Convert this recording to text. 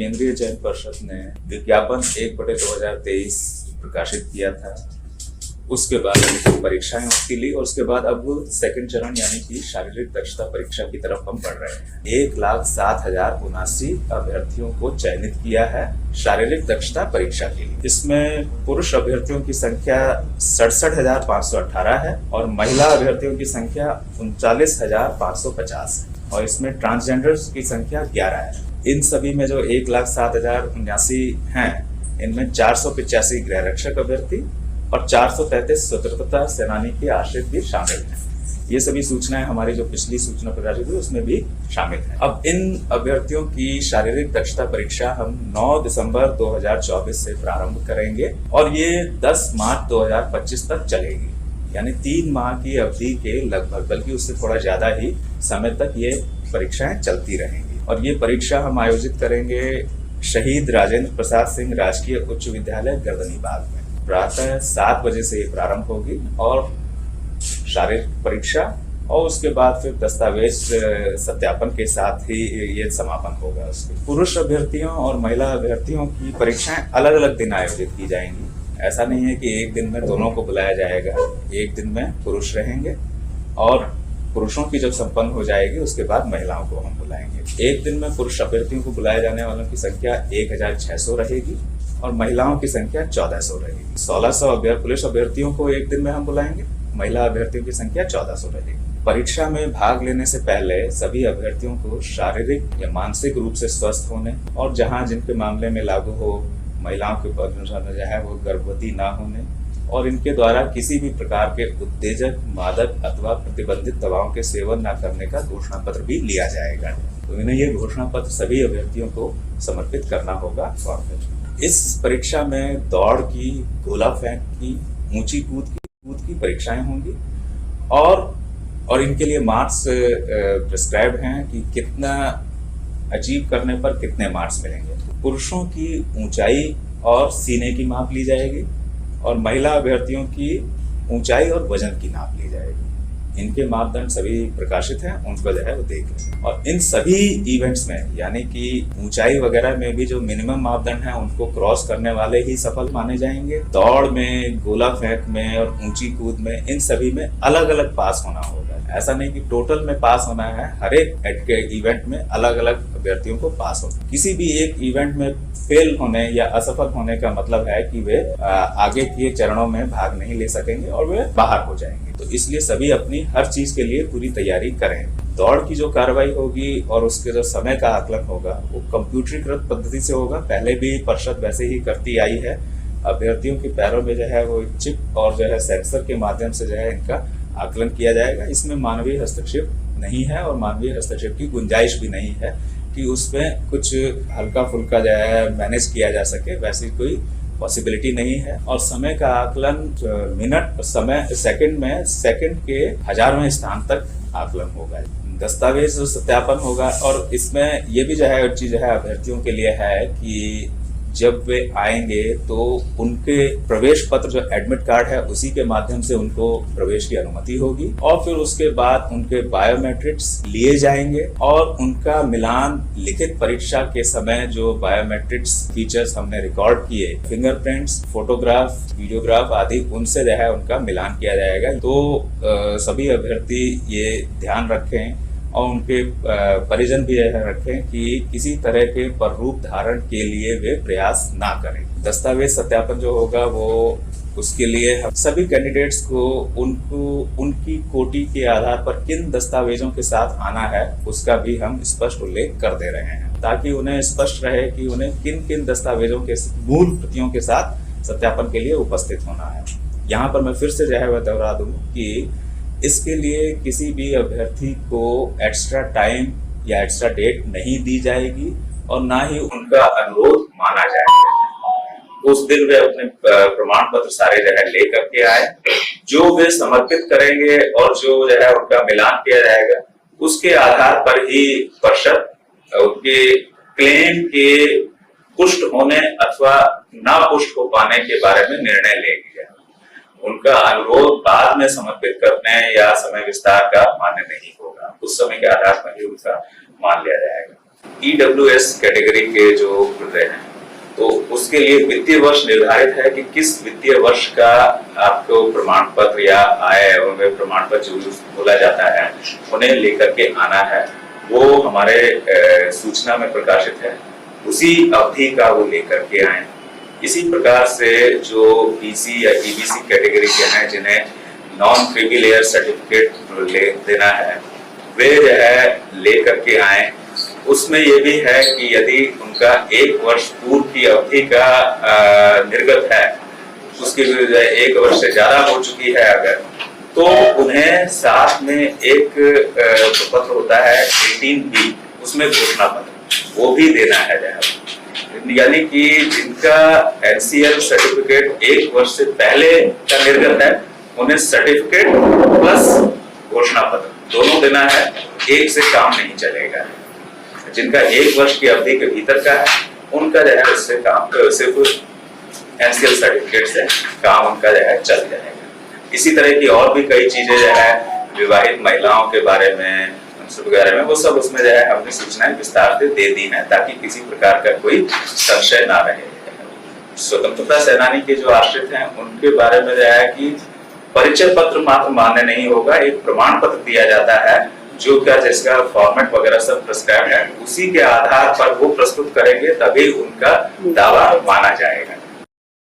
केंद्रीय चयन पर्षद ने विज्ञापन 1/2023 प्रकाशित किया था। उसके बाद परीक्षाएं उसकी ली और उसके बाद अब सेकंड चरण यानी कि शारीरिक दक्षता परीक्षा की तरफ हम बढ़ रहे हैं। 1,07,079 अभ्यर्थियों को चयनित किया है शारीरिक दक्षता परीक्षा के लिए। इसमें पुरुष अभ्यर्थियों की संख्या 67,518 है और महिला अभ्यर्थियों की संख्या 39,550 है और इसमें ट्रांसजेंडर्स की संख्या 11 है। इन सभी में जो 1,07,079 हैं, इनमें 485 गृह रक्षक अभ्यर्थी और 433 स्वतंत्रता सेनानी के आश्रित भी शामिल हैं। ये सभी सूचनाएं हमारी जो पिछली सूचना प्रकाशित हुई उसमें भी शामिल है। अब इन अभ्यर्थियों की शारीरिक दक्षता परीक्षा हम 9 दिसंबर 2024 से प्रारंभ करेंगे और ये 10 मार्च 2025 तक चलेगी, यानी 3 माह की अवधि के लगभग, बल्कि उससे थोड़ा ज्यादा ही समय तक ये परीक्षाएं चलती रहेंगी। और ये परीक्षा हम आयोजित करेंगे शहीद राजेंद्र प्रसाद सिंह राजकीय उच्च विद्यालय गर्दनीबाग में। प्रातः 7 बजे से ये प्रारंभ होगी और शारीरिक परीक्षा और उसके बाद फिर दस्तावेज सत्यापन के साथ ही ये समापन होगा उसके। पुरुष अभ्यर्थियों और महिला अभ्यर्थियों की परीक्षाएं अलग अलग दिन आयोजित की जाएंगी। ऐसा नहीं है कि एक दिन में दोनों को बुलाया जाएगा। एक दिन में पुरुष रहेंगे और पुरुषों की जब संपन्न हो जाएगी उसके बाद महिलाओं को हम बुलाएंगे। एक दिन में पुरुष अभ्यर्थियों को बुलाए जाने वालों की संख्या 1,600 रहेगी और महिलाओं की संख्या 1,400 रहेगी। 1,600 पुरुष अभ्यर्थियों को एक दिन में हम बुलाएंगे, महिला अभ्यर्थियों की संख्या 1,400 रहेगी। परीक्षा में भाग लेने से पहले सभी अभ्यर्थियों को शारीरिक या मानसिक रूप से स्वस्थ होने और जहां जिनके मामले में लागू हो महिलाओं के अनुसार जो है वो गर्भवती ना होने और इनके द्वारा किसी भी प्रकार के उत्तेजक, मादक अथवा प्रतिबंधित दवाओं के सेवन न करने का घोषणा पत्र भी लिया जाएगा। तो इन्हें ये घोषणा पत्र सभी अभ्यर्थियों को समर्पित करना होगा। इस परीक्षा में दौड़ की, गोला फेंक की, ऊंची कूद की परीक्षाएं होंगी और इनके लिए मार्क्स प्रिस्क्राइब्ड हैं कि कितना अचीव करने पर कितने मार्क्स मिलेंगे। पुरुषों की ऊंचाई और सीने की माप ली जाएगी और महिला अभ्यर्थियों की ऊंचाई और वजन की नाप ली जाएगी। इनके मापदंड सभी प्रकाशित हैं, उनको जो है वो देख लें। और इन सभी इवेंट्स में यानी कि ऊंचाई वगैरह में भी जो मिनिमम मापदंड हैं उनको क्रॉस करने वाले ही सफल माने जाएंगे। दौड़ में, गोला फेंक में और ऊंची कूद में, इन सभी में अलग अलग पास होना होगा। ऐसा नहीं कि टोटल में पास होना है, हर एक इवेंट में अलग अलग अभ्यर्थियों को पास होना। किसी भी एक इवेंट में फेल होने या असफल होने का मतलब है कि वे आगे के चरणों में भाग नहीं ले सकेंगे और वे बाहर हो जाएंगे। तो इसलिए सभी अपनी हर चीज के लिए पूरी तैयारी करें। दौड़ की जो कार्रवाई होगी और उसके जो समय का आकलन होगा वो कंप्यूटरीकृत पद्धति से होगा। पहले भी पर्षद वैसे ही करती आई है। अभ्यर्थियों के पैरों में जो है वो चिप और जो है सेंसर के माध्यम से जो है इनका आकलन किया जाएगा। इसमें मानवीय हस्तक्षेप नहीं है और मानवीय हस्तक्षेप की गुंजाइश भी नहीं है कि उसमें कुछ हल्का फुल्का जो है मैनेज किया जा सके, वैसी कोई पॉसिबिलिटी नहीं है। और समय का आकलन मिनट, समय सेकंड में, सेकंड के 1000वें स्थान तक आकलन होगा। दस्तावेज सत्यापन होगा और इसमें ये भी जो है चीज है अभ्यर्थियों के लिए है कि जब वे आएंगे तो उनके प्रवेश पत्र जो एडमिट कार्ड है उसी के माध्यम से उनको प्रवेश की अनुमति होगी और फिर उसके बाद उनके बायोमेट्रिक्स लिए जाएंगे और उनका मिलान लिखित परीक्षा के समय जो बायोमेट्रिक्स फीचर्स हमने रिकॉर्ड किए, फिंगरप्रिंट्स, फोटोग्राफ, वीडियोग्राफ आदि, उनसे जो है उनका मिलान किया जाएगा। तो सभी अभ्यर्थी ये ध्यान रखें और उनके परिजन भी यह रखें कि किसी तरह के पररूप धारण के लिए वे प्रयास ना करें। दस्तावेज सत्यापन जो होगा वो उसके लिए हम सभी कैंडिडेट्स को उनकी कोटि के आधार पर किन दस्तावेजों के साथ आना है उसका भी हम स्पष्ट उल्लेख कर दे रहे हैं ताकि उन्हें स्पष्ट रहे कि उन्हें किन किन दस्तावेजों के मूल प्रतियों के साथ सत्यापन के लिए उपस्थित होना है। यहाँ पर मैं फिर से जो है वह दोहरा दूं कि इसके लिए किसी भी अभ्यर्थी को एक्स्ट्रा टाइम या एक्स्ट्रा डेट नहीं दी जाएगी और ना ही उनका अनुरोध माना जाएगा। उस दिन वे अपने प्रमाण पत्र सारे जो है लेकर के आए, जो वे समर्पित करेंगे और जो जो है उनका मिलान किया जाएगा उसके आधार पर ही पर्षद उनके क्लेम के पुष्ट होने अथवा ना पुष्ट हो पाने के बारे में निर्णय लेगी। उनका अनुरोध बाद में समर्पित करने या समय विस्तार का मान्य नहीं होगा, उस समय के आधार पर ही उनका मान लिया जाएगा। EWS कैटेगरी के जो खुल रहे हैं, तो उसके लिए वित्तीय वर्ष निर्धारित है कि किस वित्तीय वर्ष का आपको प्रमाण पत्र या आय एवं व्यय प्रमाण पत्र जो बोला जाता है उन्हें लेकर के आना है। वो हमारे सूचना में प्रकाशित है, उसी अवधि का वो लेकर के आए। इसी प्रकार से जो BC या EBC कैटेगरी के हैं जिन्हें नॉन क्रीमी लेयर सर्टिफिकेट देना है, वे जो है लेकर के आए। उसमें ये भी है कि यदि उनका 1 वर्ष पूर्व की अवधि का निर्गत है, उसकी 1 वर्ष से ज्यादा हो चुकी है अगर, तो उन्हें साथ में एक पत्र होता है 18B, उसमें घोषणा पत्र वो भी देना है। यानी कि जिनका NCL सर्टिफिकेट 1 वर्ष से पहले का निर्गत है, उन्हें सर्टिफिकेट प्लस घोषणा पत्र दोनों देना है, एक से काम नहीं चलेगा। जिनका 1 वर्ष की अवधि के भीतर का है, उनका जो है उससे काम सिर्फ NCL सर्टिफिकेट से काम उनका जो है चल जाएगा। इसी तरह की और भी कई चीजें जो है विवाहित महिलाओं के बारे में वगैरह में, वो सब उसमें जो है हमने सूचनाएं विस्तार से दे दी हैं ताकि किसी प्रकार का कोई संशय ना रहे। स्वतंत्रता सेनानी के जो आश्रित हैं उनके बारे में जो है कि परिचय पत्र मात्र मान्य नहीं होगा, एक प्रमाण पत्र दिया जाता है जो क्या जिसका फॉर्मेट वगैरह सब प्रिस्क्राइब है, उसी के आधार पर वो प्रस्तुत करेंगे तभी उनका दावा माना जाएगा।